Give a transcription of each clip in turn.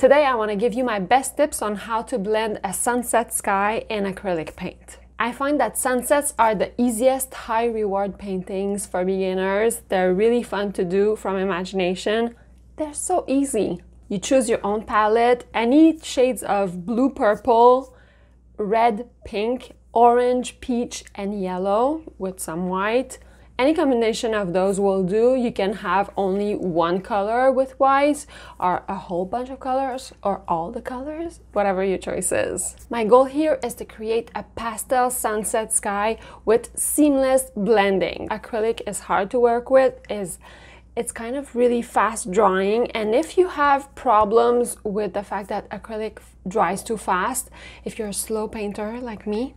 Today I want to give you my best tips on how to blend a sunset sky in acrylic paint. I find that sunsets are the easiest high reward paintings for beginners. They're really fun to do from imagination. They're so easy. You choose your own palette, any shades of blue, purple, red, pink, orange, peach, and yellow with some white. Any combination of those will do. You can have only one color with white, or a whole bunch of colors, or all the colors, whatever your choice is. My goal here is to create a pastel sunset sky with seamless blending. Acrylic is hard to work with, it's kind of really fast drying, and if you have problems with the fact that acrylic dries too fast, if you're a slow painter like me,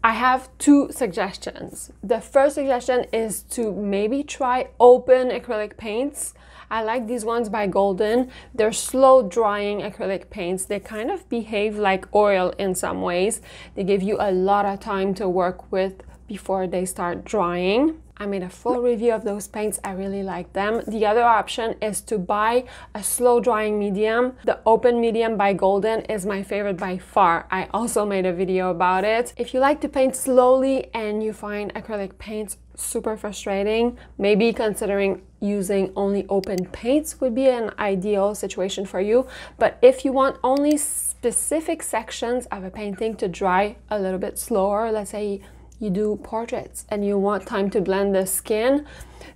I have two suggestions. The first suggestion is to maybe try open acrylic paints. I like these ones by Golden. They're slow drying acrylic paints. They kind of behave like oil in some ways. They give you a lot of time to work with before they start drying. I made a full review of those paints. I really like them. The other option is to buy a slow drying medium. The open medium by Golden is my favorite by far. I also made a video about it. If you like to paint slowly and you find acrylic paints super frustrating, maybe considering using only open paints would be an ideal situation for you. But if you want only specific sections of a painting to dry a little bit slower, let's say you do portraits and you want time to blend the skin,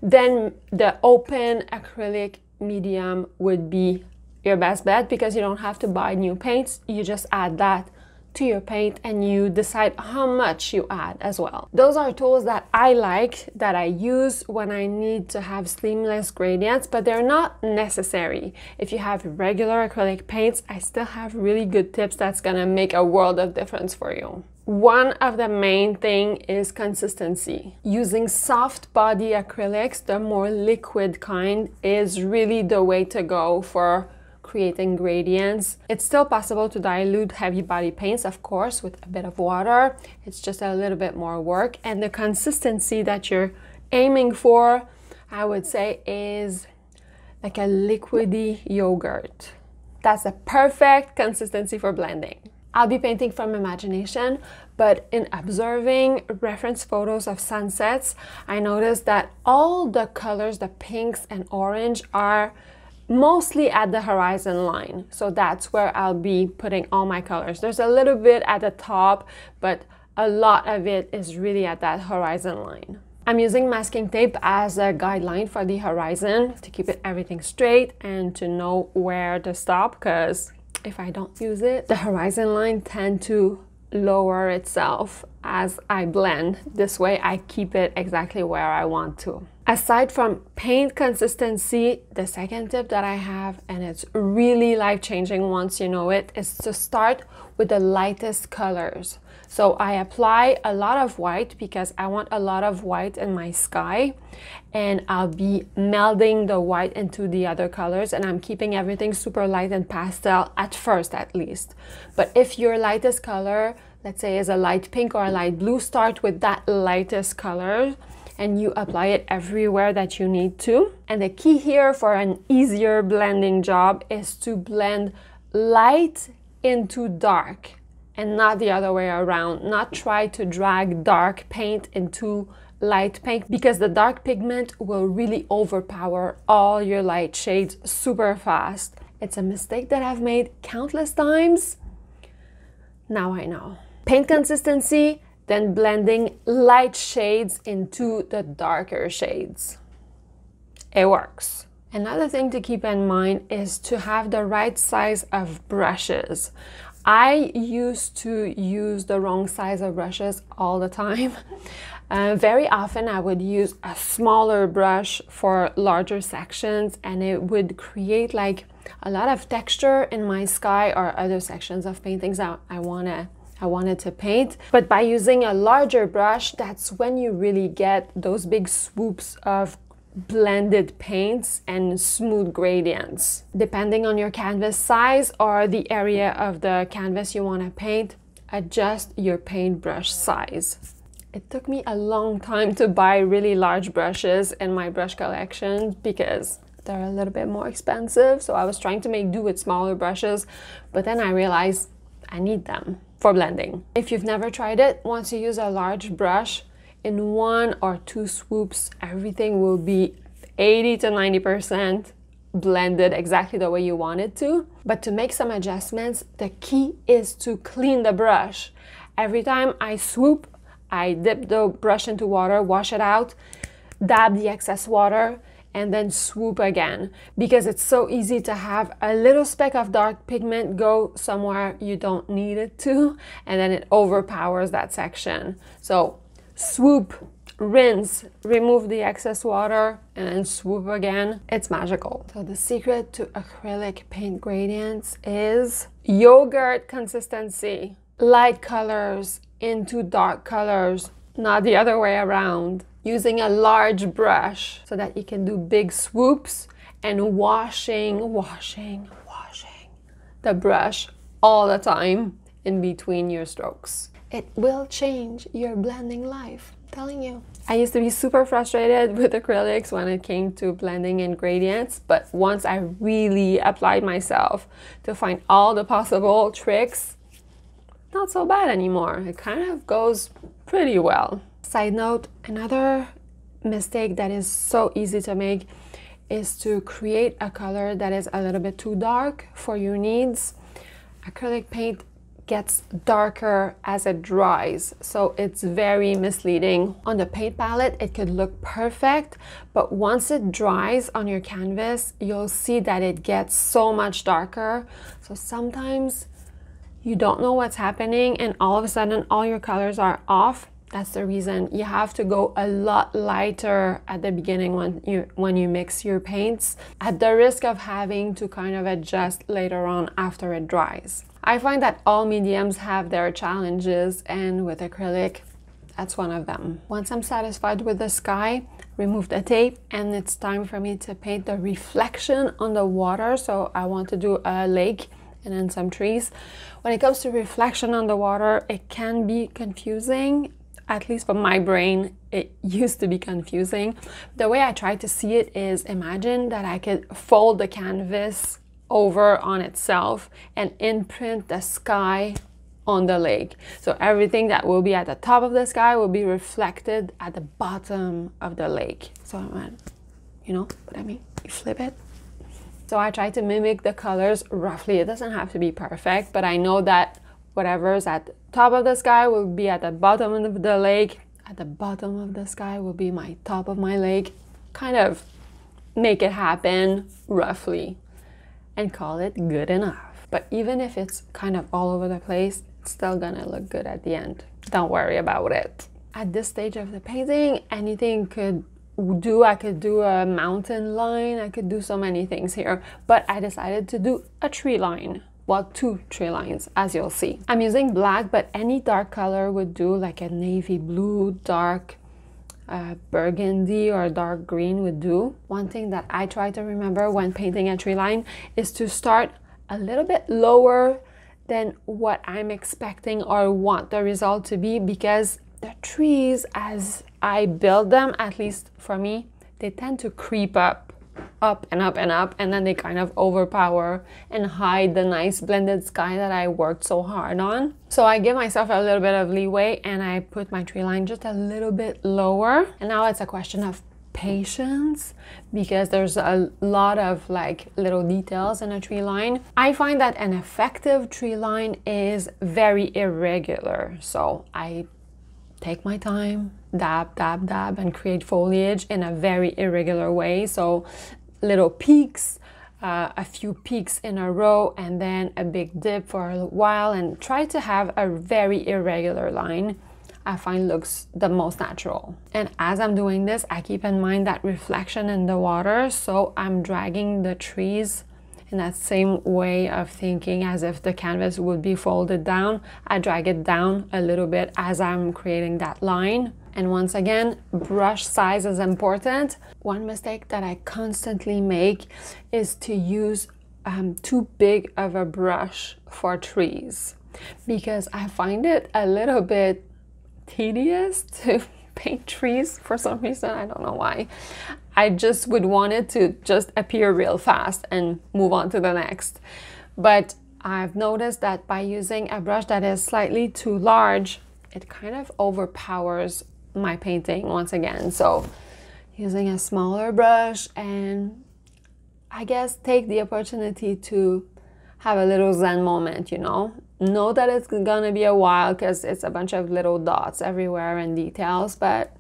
then the open acrylic medium would be your best bet, because you don't have to buy new paints. You just add that to your paint and you decide how much you add as well. Those are tools that I like, that I use when I need to have seamless gradients, but they're not necessary. If you have regular acrylic paints, I still have really good tips that's gonna make a world of difference for you. One of the main thing is consistency. Using soft body acrylics, the more liquid kind, is really the way to go for creating gradients. It's still possible to dilute heavy body paints, of course, with a bit of water. It's just a little bit more work. And the consistency that you're aiming for, I would say, is like a liquidy yogurt. That's a perfect consistency for blending. I'll be painting from imagination, but in observing reference photos of sunsets, I noticed that all the colors, the pinks and orange, are mostly at the horizon line. So that's where I'll be putting all my colors. There's a little bit at the top, but a lot of it is really at that horizon line. I'm using masking tape as a guideline for the horizon to keep everything straight and to know where to stop, because if I don't use it, the horizon line tends to lower itself as I blend. This way I keep it exactly where I want to. Aside from paint consistency, the second tip that I have, and it's really life-changing once you know it, is to start with the lightest colors. So I apply a lot of white because I want a lot of white in my sky, and I'll be melding the white into the other colors, and I'm keeping everything super light and pastel at first at least. But if your lightest color, let's say, is a light pink or a light blue, start with that lightest color and you apply it everywhere that you need to. And the key here for an easier blending job is to blend light into dark and not the other way around. Not try to drag dark paint into light paint, because the dark pigment will really overpower all your light shades super fast. It's a mistake that I've made countless times. Now I know. Paint consistency, then blending light shades into the darker shades. It works. Another thing to keep in mind is to have the right size of brushes. I used to use the wrong size of brushes all the time. Very often I would use a smaller brush for larger sections, and it would create like a lot of texture in my sky or other sections of paintings I wanted to paint. But by using a larger brush, that's when you really get those big swoops of blended paints and smooth gradients. Depending on your canvas size or the area of the canvas you want to paint, adjust your paintbrush size. It took me a long time to buy really large brushes in my brush collection because they're a little bit more expensive. So I was trying to make do with smaller brushes, but then I realized I need them for blending. If you've never tried it, once you use a large brush, in 1 or 2 swoops, everything will be 80 to 90% blended exactly the way you want it to. But to make some adjustments, the key is to clean the brush. Every time I swoop, I dip the brush into water, wash it out, dab the excess water, and then swoop again, because it's so easy to have a little speck of dark pigment go somewhere you don't need it to, and then it overpowers that section. So swoop, rinse, remove the excess water, and then swoop again. It's magical. So the secret to acrylic paint gradients is yogurt consistency. Light colors into dark colors, not the other way around. Using a large brush so that you can do big swoops, and washing the brush all the time in between your strokes. It will change your blending life, I'm telling you. I used to be super frustrated with acrylics when it came to blending and gradients, but once I really applied myself to find all the possible tricks, not so bad anymore. It kind of goes pretty well. Side note, another mistake that is so easy to make is to create a color that is a little bit too dark for your needs. Acrylic paint gets darker as it dries, so it's very misleading. On the paint palette, it could look perfect, but once it dries on your canvas, you'll see that it gets so much darker. So sometimes you don't know what's happening and all of a sudden all your colors are off. That's the reason you have to go a lot lighter at the beginning when you mix your paints, at the risk of having to kind of adjust later on after it dries. I find that all mediums have their challenges, and with acrylic, that's one of them. Once I'm satisfied with the sky, remove the tape, and it's time for me to paint the reflection on the water. So I want to do a lake and then some trees. When it comes to reflection on the water, it can be confusing. At least for my brain, it used to be confusing. The way I try to see it is, imagine that I could fold the canvas over on itself and imprint the sky on the lake. So everything that will be at the top of the sky will be reflected at the bottom of the lake. So you know what I mean? You flip it. So I try to mimic the colors roughly. It doesn't have to be perfect, but I know that whatever's at the top of the sky will be at the bottom of the lake. At the bottom of the sky will be my top of my lake. Kind of make it happen roughly and call it good enough. But even if it's kind of all over the place, it's still gonna look good at the end. Don't worry about it. At this stage of the painting, anything could do. I could do a mountain line. I could do so many things here, but I decided to do a tree line. Well, 2 tree lines, as you'll see. I'm using black, but any dark color would do, like a navy blue, dark burgundy, or dark green would do. One thing that I try to remember when painting a tree line is to start a little bit lower than what I'm expecting or want the result to be, because the trees, as I build them, at least for me, they tend to creep up and up and up, and then they kind of overpower and hide the nice blended sky that I worked so hard on. So I give myself a little bit of leeway and I put my tree line just a little bit lower. And now it's a question of patience, because there's a lot of like little details in a tree line. I find that an effective tree line is very irregular. So I take my time, dab, dab, dab, and create foliage in a very irregular way. So little peaks, a few peaks in a row, and then a big dip for a while, and try to have a very irregular line. I find looks the most natural. And as I'm doing this, I keep in mind that reflection in the water. So I'm dragging the trees in that same way of thinking as if the canvas would be folded down. I drag it down a little bit as I'm creating that line. And once again, brush size is important. One mistake that I constantly make is to use too big of a brush for trees, because I find it a little bit tedious to paint trees for some reason. I don't know why. I just would want it to just appear real fast and move on to the next. But I've noticed that by using a brush that is slightly too large, it kind of overpowers my painting once again. So using a smaller brush, and I guess take the opportunity to have a little zen moment, you know that it's gonna be a while because it's a bunch of little dots everywhere and details, but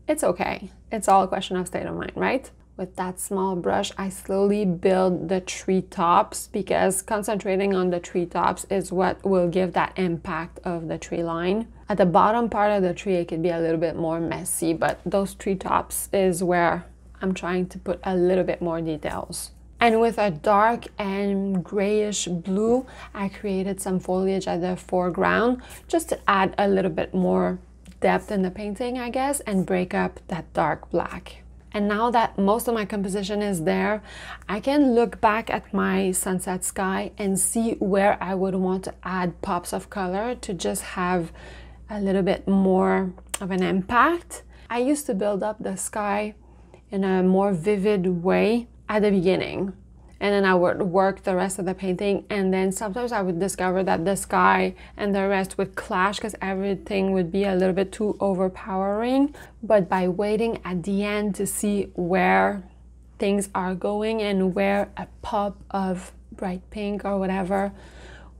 it's okay. It's all a question of state of mind, right? With that small brush, I slowly build the treetops, because concentrating on the treetops is what will give that impact of the tree line. At the bottom part of the tree, it could be a little bit more messy, but those treetops is where I'm trying to put a little bit more details. And with a dark and grayish blue, I created some foliage at the foreground just to add a little bit more depth in the painting, I guess, and break up that dark black. And now that most of my composition is there, I can look back at my sunset sky and see where I would want to add pops of color to just have a little bit more of an impact. I used to build up the sky in a more vivid way at the beginning, and then I would work the rest of the painting, and then sometimes I would discover that the sky and the rest would clash because everything would be a little bit too overpowering. But by waiting at the end to see where things are going and where a pop of bright pink or whatever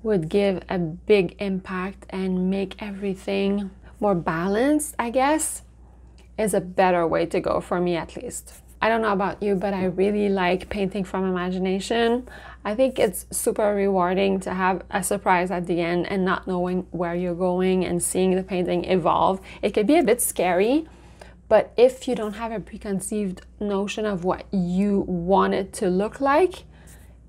would give a big impact and make everything more balanced, I guess, is a better way to go for me, at least. I don't know about you, but I really like painting from imagination. I think it's super rewarding to have a surprise at the end and not knowing where you're going and seeing the painting evolve. It could be a bit scary, but if you don't have a preconceived notion of what you want it to look like,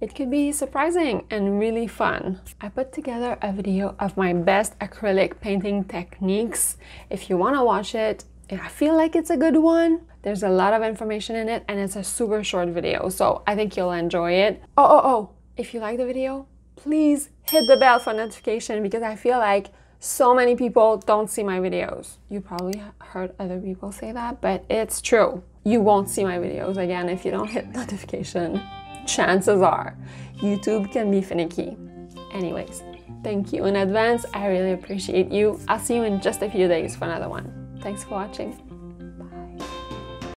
it could be surprising and really fun. I put together a video of my best acrylic painting techniques. If you want to watch it, I feel like it's a good one. There's a lot of information in it, and it's a super short video, so I think you'll enjoy it. Oh, if you like the video, please hit the bell for notification, because I feel like so many people don't see my videos. You probably heard other people say that, but it's true. You won't see my videos again if you don't hit notification. Chances are YouTube can be finicky. Anyways, thank you in advance. I really appreciate you. I'll see you in just a few days for another one. Thanks for watching.